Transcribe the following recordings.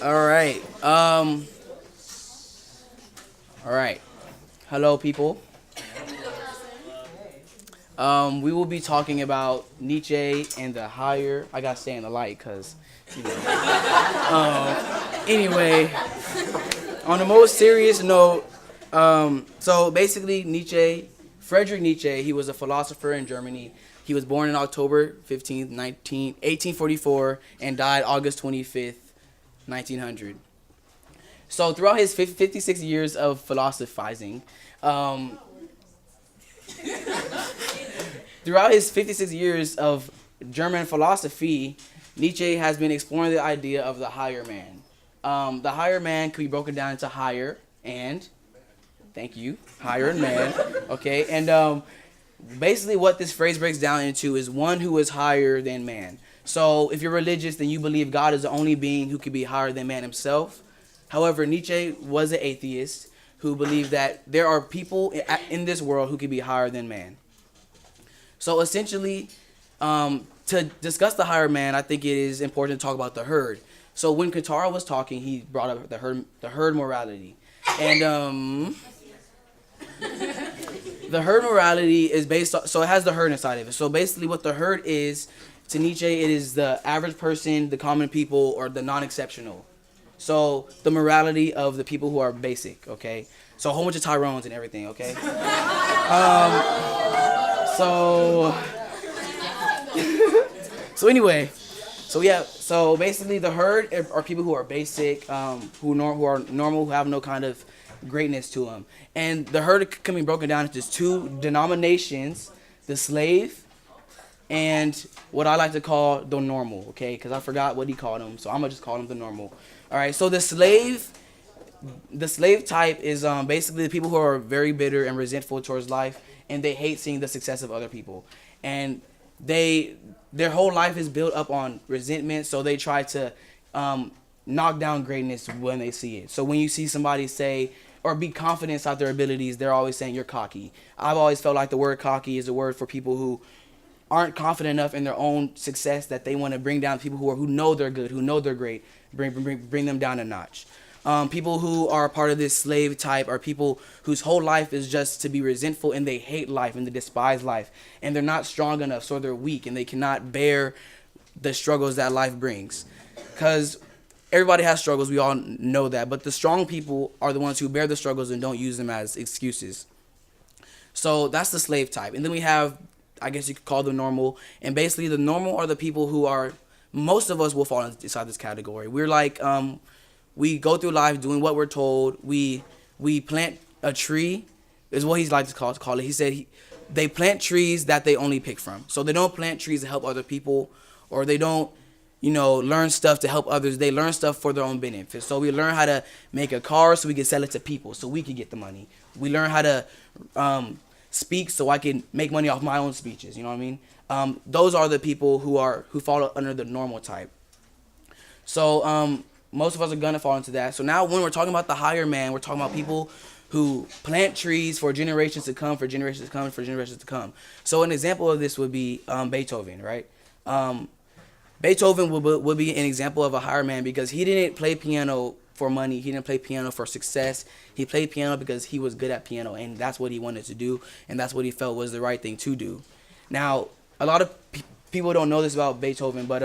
All right. All right. Hello, people. We will be talking about Nietzsche and the higher. I gotta stay in the light, cause, you know. Anyway, on the most serious note, so basically Friedrich Nietzsche, he was a philosopher in Germany. He was born on October 15th, 1844, and died August 25th, 1900. So throughout his 56 years of philosophizing, um, throughout his 56 years of German philosophy, Nietzsche has been exploring the idea of the higher man. The higher man could be broken down into higher and, thank you, higher and man, okay? And basically what this phrase breaks down into is one who is higher than man. So if you're religious, then you believe God is the only being who could be higher than man himself. However, Nietzsche was an atheist who believed that there are people in this world who could be higher than man. So essentially, to discuss the higher man, I think it is important to talk about the herd. So when Katara was talking, he brought up the herd morality. And the herd morality is based on, so it has the herd inside of it. So basically what the herd is, to Nietzsche, it is the average person, the common people, or the non-exceptional. So the morality of the people who are basic, okay? So a whole bunch of Tyrones and everything, okay? So so anyway, so basically the herd are people who are basic, who are normal, who have no kind of greatness to them. And the herd can be broken down into two denominations: the slave and what I like to call the normal, okay? Because I forgot what he called them, so I'm gonna just call them the normal. All right. So the slave type is basically the people who are very bitter and resentful towards life, and they hate seeing the success of other people, and their whole life is built up on resentment. So they try to knock down greatness when they see it. So when you see somebody say or be confident about their abilities, they're always saying you're cocky. I've always felt like the word cocky is a word for people who aren't confident enough in their own success that they want to bring down people who know they're good, who know they're great, bring them down a notch. People who are part of this slave type are people whose whole life is just to be resentful, and they hate life and they despise life, and they're not strong enough, so they're weak and they cannot bear the struggles that life brings. Because everybody has struggles, we all know that, but the strong people are the ones who bear the struggles and don't use them as excuses. So that's the slave type. And then we have, I guess you could call them normal. And basically the normal are the people who are, most of us will fall inside this category. We're like, we go through life doing what we're told. We plant a tree, is what he's like to call it. He said they plant trees that they only pick from. So they don't plant trees to help other people, or they don't, learn stuff to help others. They learn stuff for their own benefit. So we learn how to make a car so we can sell it to people so we can get the money. We learn how to speak so I can make money off my own speeches. You know what I mean? Those are the people who fall under the normal type. So most of us are gonna fall into that. So now when we're talking about the higher man, we're talking about people who plant trees for generations to come, for generations to come, for generations to come. So an example of this would be Beethoven, right? Beethoven would be an example of a higher man because he didn't play piano for money. He didn't play piano for success. He played piano because he was good at piano, and that's what he wanted to do, and that's what he felt was the right thing to do. Now, a lot of people don't know this about Beethoven, but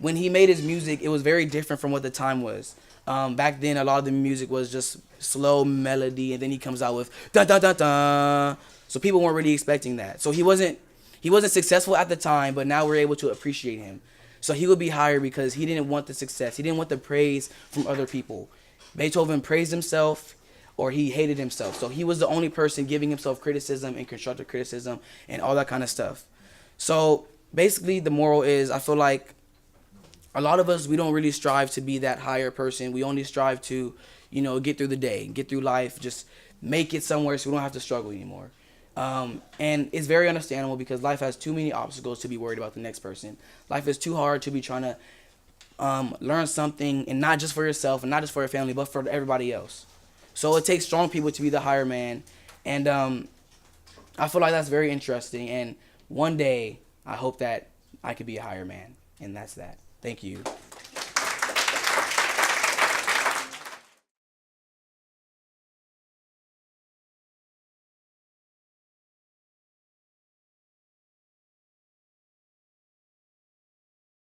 when he made his music, it was very different from what the time was. Back then, a lot of the music was just slow melody, and then he comes out with da da da da. So people weren't really expecting that. So he wasn't successful at the time, but now we're able to appreciate him. So he would be higher because he didn't want the success. He didn't want the praise from other people. Beethoven praised himself, or he hated himself. So he was the only person giving himself criticism and constructive criticism and all that kind of stuff. So basically the moral is, I feel like a lot of us, we don't really strive to be that higher person. We only strive to, get through the day, get through life, just make it somewhere so we don't have to struggle anymore. And it's very understandable because life has too many obstacles to be worried about the next person. Life is too hard to be trying to learn something, and not just for yourself and not just for your family, but for everybody else. So it takes strong people to be the higher man. And I feel like that's very interesting. And one day, I hope that I could be a higher man. And that's that. Thank you.